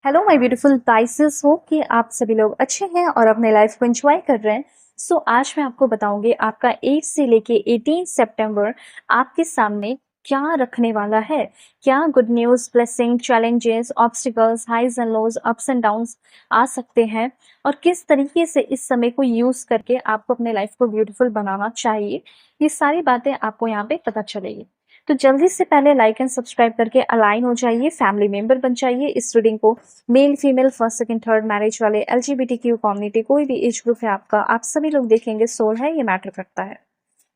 Hello my beautiful गाइसेस, hope कि आप सभी लोग अच्छे हैं और अपने लाइफ को एंजॉय कर रहे हैं। आज मैं आपको बताऊंगी आपका 8 से लेके 18 सितंबर आपके सामने क्या रखने वाला है। क्या good news, blessing, challenges, obstacles, highs and lows, ups and downs आ सकते हैं और किस तरीके से इस समय को यूज करके आपको अपने लाइफ को ब्यूटीफुल बनाना चाहिए, ये सारी बातें आपको यहाँ पे पता चलेगी। तो जल्दी से पहले लाइक एंड सब्सक्राइब करके अलाइन हो जाइए, फैमिली मेंबर बन जाइए। इस रीडिंग को male, female, first, second, third, marriage वाले, LGBTQ कम्युनिटी, कोई भी एज ग्रुप है आपका, आप सभी लोग देखेंगे, सोल है, ये मैटर करता है।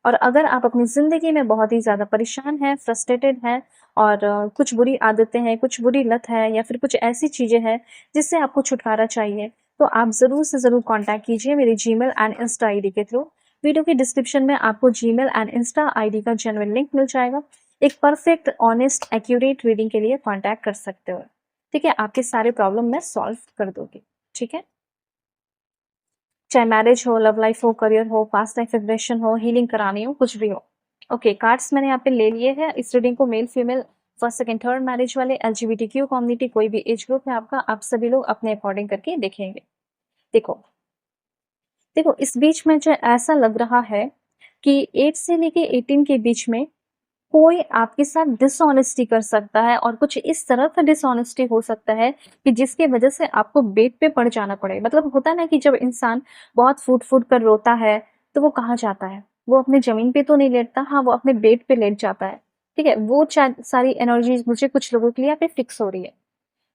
और अगर आप अपनी जिंदगी में बहुत ही ज्यादा परेशान हैं, फ्रस्ट्रेटेड हैं और कुछ बुरी आदतें हैं, कुछ बुरी लत है या फिर कुछ ऐसी चीजें हैं जिससे आपको छुटकारा चाहिए, तो आप जरूर से जरूर कांटेक्ट कीजिए मेरी जीमेल एंड इंस्टा आईडी के थ्रू। वीडियो के डिस्क्रिप्शन में आपको जीमेल एंड इंस्टा आईडी का जेन्युइन लिंक मिल जाएगा। एक परफेक्ट, ऑनेस्ट, एक्यूरेट रीडिंग के लिए कांटेक्ट कर सकते हो। ठीक है, आपके सारे प्रॉब्लम मैं सॉल्व कर दूंगी। ठीक है, चाहे मैरिज हो, लव लाइफ हो, करियर हो, पास्ट लाइफ रिग्रेशन हो, हीलिंग करानी हो, कुछ भी हो। ओके, कार्ड्स मैंने यहाँ पे ले लिए हैं। इस रीडिंग को male, female, first, second, third, marriage वाले, LGBTQ कम्युनिटी, कोई भी एज ग्रुप है आपका, आप सभी लोग अपने अकॉर्डिंग करके देखेंगे। देखो देखो, इस बीच में जो ऐसा लग रहा है कि 8 से लेके 18 के बीच में कोई आपके साथ डिसऑनेस्टी कर सकता है और कुछ इस तरह का डिसऑनेस्टी हो सकता है कि जिसके वजह से आपको बेड पे पड़ जाना पड़े। मतलब होता है ना कि जब इंसान बहुत फूट फूट कर रोता है तो वो कहाँ जाता है, वो अपने जमीन पे तो नहीं लेटता, हाँ वो अपने बेड पे लेट जाता है। ठीक है, वो सारी एनर्जीज मुझे कुछ लोगों के लिए यहाँ पे फिक्स हो रही है,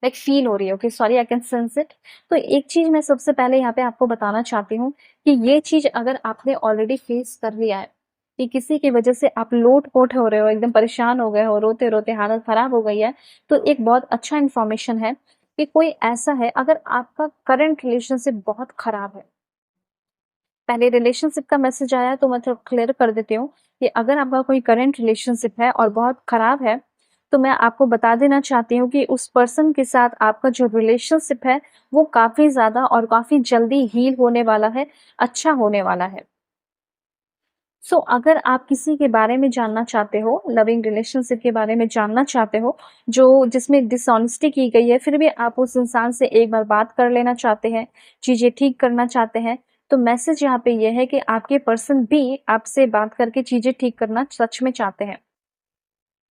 लाइक फील हो रही है। Okay, sorry, I can sense it. तो एक चीज मैं सबसे पहले यहाँ पे आपको बताना चाहती हूँ कि ये चीज अगर आपने ऑलरेडी फेस कर लिया है कि किसी की वजह से आप लोट पोट हो रहे हो, एकदम परेशान हो गए हो, रोते रोते हालत खराब हो गई है, तो एक बहुत अच्छा इन्फॉर्मेशन है कि कोई ऐसा है, अगर आपका करंट रिलेशनशिप बहुत खराब है। पहले रिलेशनशिप का मैसेज आया तो मैं थोड़ा क्लियर कर देती हूँ कि अगर आपका कोई करंट रिलेशनशिप है और बहुत खराब है, तो मैं आपको बता देना चाहती हूँ कि उस पर्सन के साथ आपका जो रिलेशनशिप है वो काफी ज्यादा और काफी जल्दी हील होने वाला है, अच्छा होने वाला है। अगर आप किसी के बारे में जानना चाहते हो, लविंग रिलेशनशिप के बारे में जानना चाहते हो, जो जिसमें डिसऑनेस्टी की गई है, फिर भी आप उस इंसान से एक बार बात कर लेना चाहते हैं, चीजें ठीक करना चाहते हैं, तो मैसेज यहाँ पे ये है कि आपके पर्सन भी आपसे बात करके चीजें ठीक करना सच में चाहते हैं।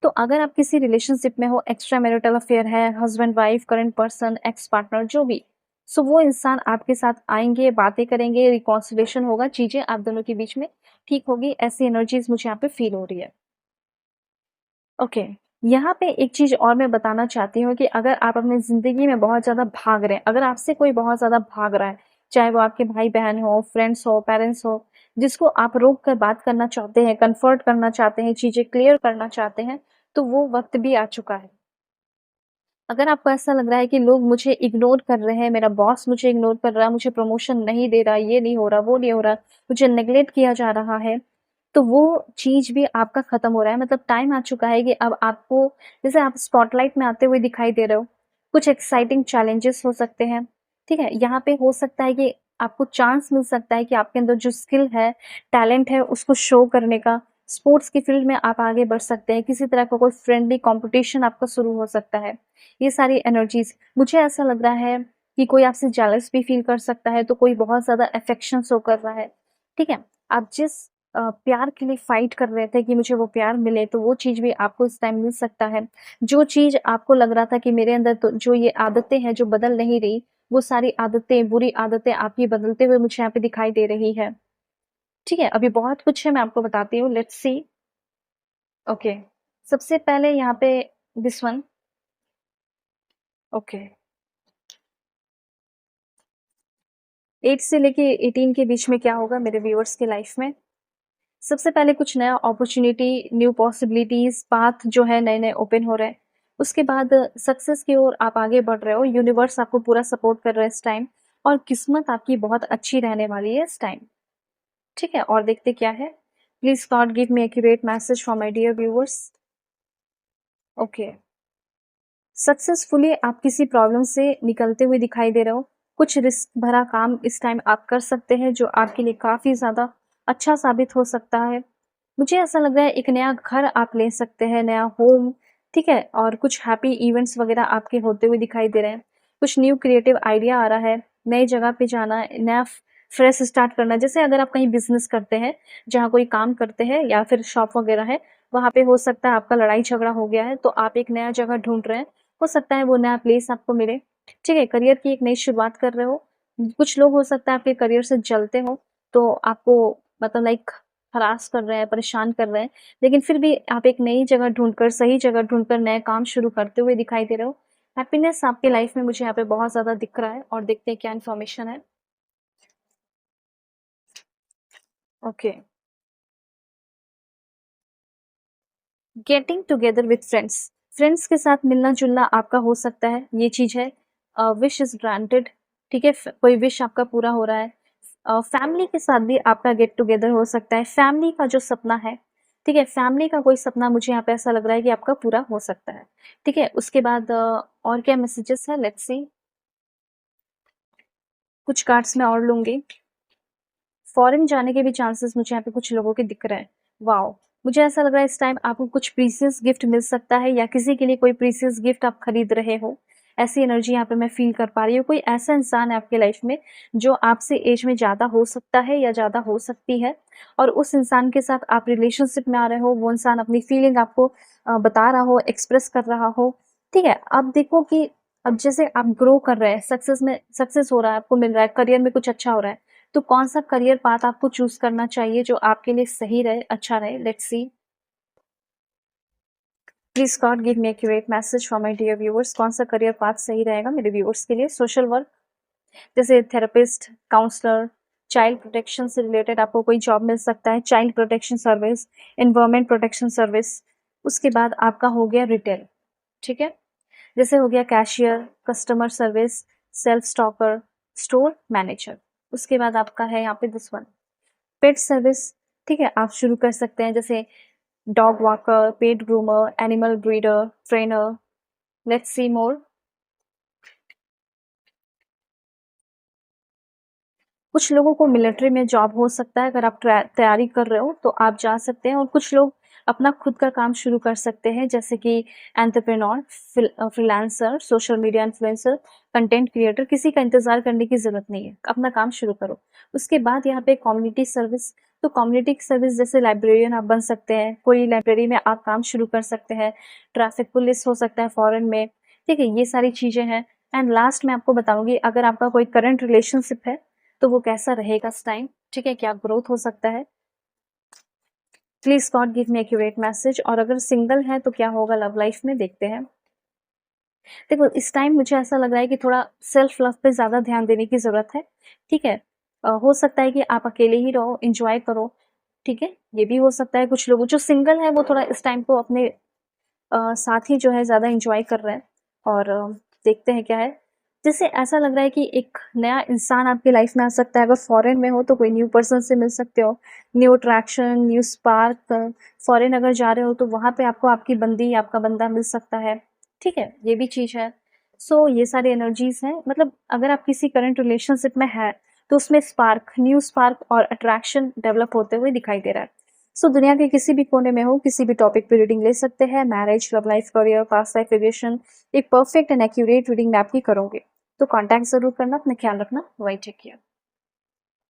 तो अगर आप किसी रिलेशनशिप में हो, एक्स्ट्रा मैरिटल अफेयर है, husband wife, current person, ex partner, जो भी, वो इंसान आपके साथ आएंगे, बातें करेंगे, रिकॉन्सिलेशन होगा, चीजें आप दोनों के बीच में ठीक होगी, ऐसी एनर्जीज मुझे यहाँ पे फील हो रही है। ओके, यहाँ पे एक चीज और मैं बताना चाहती हूँ कि अगर आप अपनी जिंदगी में बहुत ज्यादा भाग रहे हैं, अगर आपसे कोई बहुत ज्यादा भाग रहा है, चाहे वो आपके भाई बहन हो, फ्रेंड्स हो, पेरेंट्स हो, जिसको आप रोक कर बात करना चाहते हैं, कंफर्ट करना चाहते हैं, चीजें क्लियर करना चाहते हैं, तो वो वक्त भी आ चुका है। अगर आपको ऐसा लग रहा है कि लोग मुझे इग्नोर कर रहे हैं, मेरा बॉस मुझे इग्नोर कर रहा है, मुझे प्रमोशन नहीं दे रहा, ये नहीं हो रहा, वो नहीं हो रहा, मुझे नेग्लेक्ट किया जा रहा है, तो वो चीज भी आपका खत्म हो रहा है। मतलब टाइम आ चुका है कि अब आपको, जैसे आप स्पॉटलाइट में आते हुए दिखाई दे रहे हो, कुछ एक्साइटिंग चैलेंजेस हो सकते हैं। ठीक है, यहाँ पे हो सकता है कि आपको चांस मिल सकता है कि आपके अंदर जो स्किल है, टैलेंट है, उसको शो करने का। स्पोर्ट्स की फील्ड में आप आगे बढ़ सकते हैं, किसी तरह का कोई फ्रेंडली कंपटीशन आपका शुरू हो सकता है। ये सारी एनर्जीज, मुझे ऐसा लग रहा है कि कोई आपसे जेलस भी फील कर सकता है, तो कोई बहुत ज्यादा अफेक्शन शो कर रहा है। ठीक है, आप जिस प्यार के लिए फाइट कर रहे थे कि मुझे वो प्यार मिले, तो वो चीज भी आपको इस टाइम मिल सकता है। जो चीज आपको लग रहा था कि मेरे अंदर तो जो ये आदतें हैं जो बदल नहीं रही, वो सारी आदतें, बुरी आदतें आपकी बदलते हुए मुझे यहाँ पे दिखाई दे रही है। ठीक है, अभी बहुत कुछ है, मैं आपको बताती हूँ, लेट्स सी। ओके, सबसे पहले यहाँ पे दिस वन। ओके, 8 से लेके 18 के बीच में क्या होगा मेरे व्यूअर्स के लाइफ में। सबसे पहले कुछ नया अपॉर्चुनिटी, न्यू पॉसिबिलिटीज, पाथ जो है नए नए ओपन हो रहे हैं। उसके बाद सक्सेस की ओर आप आगे बढ़ रहे हो, यूनिवर्स आपको पूरा सपोर्ट कर रहा है इस टाइम, और किस्मत आपकी बहुत अच्छी रहने वाली है इस टाइम। ठीक है, और देखते क्या है। Please God give me accurate message for my dear viewers. Okay, successfully आप किसी प्रॉब्लम से निकलते हुए दिखाई दे रहे हो। कुछ रिस्क भरा काम इस टाइम आप कर सकते हैं जो आपके लिए काफी ज्यादा अच्छा साबित हो सकता है। मुझे ऐसा लग रहा है एक नया घर आप ले सकते हैं, नया होम। ठीक है, और कुछ हैप्पी इवेंट्स वगैरह आपके होते हुए दिखाई दे रहे हैं। कुछ न्यू क्रिएटिव आइडिया आ रहा है, नई जगह पे जाना, नया फ्रेश स्टार्ट करना। जैसे अगर आप कहीं बिज़नेस करते हैं, जहाँ कोई काम करते हैं या फिर शॉप वगैरह है, वहाँ पे हो सकता है आपका लड़ाई-झगड़ा हो गया है, तो आप एक नया जगह ढूँढ रहे हैं, हो सकता है वो नया प्लेस आपको मिले, ठीक है? करियर की एक नई शुरुआत कर रहे हो। कुछ लोग हो सकता है आपके करियर से जलते हों, तो आपको मतलब लाइक हरास कर रहे हैं, परेशान कर रहे हैं, लेकिन फिर भी आप एक नई जगह ढूँढकर, सही जगह ढूँढकर नए काम शुरू करते हुए दिखाई दे रहे हो। हैप्पीनेस आपके लाइफ में मुझे यहाँ पे बहुत ज़्यादा दिख रहा है और देखते हैं क्या इन्फॉर्मेशन है। Okay, getting together with friends. Friends के साथ मिलना-जुलना आपका हो सकता है, ये चीज़ है। विश इज़ ग्रांटेड, ठीक है? कोई विश आपका पूरा हो रहा है। फैमिली के साथ भी आपका गेट टुगेदर हो सकता है। फैमिली का जो सपना है, ठीक है? फैमिली का कोई सपना मुझे यहाँ पे ऐसा लग रहा है कि आपका पूरा हो सकता है, ठीक है? उसके बाद और क्या मैसेजेस हैं, लेट्स सी। कुछ कार्ड्स मैं और लूँगी। फॉरेन जाने के भी चांसेस मुझे यहाँ पे कुछ लोगों के दिख रहे हैं। वॉव! मुझे ऐसा लग रहा है इस टाइम आपको कुछ प्रीशियस गिफ्ट मिल सकता है या किसी के लिए कोई प्रीशियस गिफ्ट आप खरीद रहे हो। ऐसी एनर्जी यहाँ पे मैं फ़ील कर पा रही हूँ। कोई ऐसा इंसान है आपके लाइफ़ में जो आपसे एज में ज़्यादा हो सकता है या ज़्यादा हो सकती है और उस इंसान के साथ आप रिलेशनशिप में आ रहे हो, वो इंसान अपनी फीलिंग आपको बता रहा हो, एक्सप्रेस कर रहा हो, ठीक है? अब देखो कि अब जैसे आप ग्रो कर रहे हैं, सक्सेस हो रहा है, आपको मिल रहा है, करियर में कुछ अच्छा हो रहा है। तो कौन-सा करियर पाथ आपको चूज़ करना चाहिए जो आपके लिए सही रहे, अच्छा रहे? Let's see. Please God give me accurate message for my dear viewers. कौन-सा करियर पाथ सही रहेगा मेरे व्यूअर्स के लिए? सोशल वर्क, जैसे थेरेपिस्ट, काउंसलर, चाइल्ड प्रोटेक्शन से रिलेटेड आपको कोई जॉब मिल सकता है, child protection service, environment protection service. उसके बाद आपका हो गया रिटेल, ठीक है? जैसे हो गया cashier, customer service, self stalker, store manager. उसके बाद आपका है यहाँ पे दिस वन, पेट सर्विस, ठीक है? आप शुरू कर सकते हैं जैसे dog walker, pet groomer, animal breeder, trainer, let's see more. कुछ लोगों को मिलिट्री में जॉब हो सकता है, अगर आप तैयारी कर रहे हो तो आप जा सकते हैं और कुछ लोग अपना खुद का काम शुरू कर सकते हैं जैसे कि entrepreneur, freelancer, social media influencer, content creator. किसी का इंतज़ार करने की ज़रूरत नहीं है, अपना काम शुरू करो। उसके बाद यहाँ पे कम्युनिटी सर्विस, तो कम्युनिटी सर्विस जैसे लाइब्रेरियन आप बन सकते हैं, कोई लाइब्रेरी में आप काम शुरू कर सकते हैं, ट्रैफिक पुलिस हो सकता है फॉरेन में, ठीक है? ये सारी चीज़ें हैं। एंड लास्ट मैं आपको बताऊँगी, अगर आपका कोई करंट रिलेशनशिप है तो वो कैसा रहेगा इस टाइम, ठीक है? क्या ग्रोथ हो सकता है? Please God give me accurate message. और अगर सिंगल है तो क्या होगा लव लाइफ में, देखते हैं। देखो इस टाइम मुझे ऐसा लग रहा है कि थोड़ा सेल्फ लव पे ज़्यादा ध्यान देने की ज़रूरत है, ठीक है? हो सकता है कि आप अकेले ही रहो, एन्जॉय करो, ठीक है? ये भी हो सकता है। कुछ लोग जो सिंगल हैं वो थोड़ा इस टाइम को अपने साथ ही जो है ज़्यादा एन्जॉय कर रहे हैं और देखते हैं क्या है। जैसे ऐसा लग रहा है कि एक नया इंसान आपकी लाइफ में आ सकता है। अगर फॉरेन में हो तो कोई न्यू पर्सन से मिल सकते हो, new attraction, new spark. Foreign अगर जा रहे हो तो वहाँ पे आपको आपकी बंदी, आपका बंदा मिल सकता है, ठीक है? ये भी चीज़ है। सो ये सारी एनर्जीज़ हैं। मतलब अगर आप किसी करंट रिलेशनशिप में हैं, तो उसमें स्पार्क, न्यू स्पार्क और अट्रैक्शन डेवलप होते हुए दिखाई दे रहा है। सो दुनिया के किसी भी कोने में हो, किसी भी टॉपिक पे रीडिंग ले सकते हैं। Marriage, love life, career, past life relation, एक परफेक्ट एंड एक्यूरेट रीडिंग मैं आपकी करूँगी। तो कॉन्टैक्ट ज़रूर करना, अपना ख्याल रखना। Bye, take care.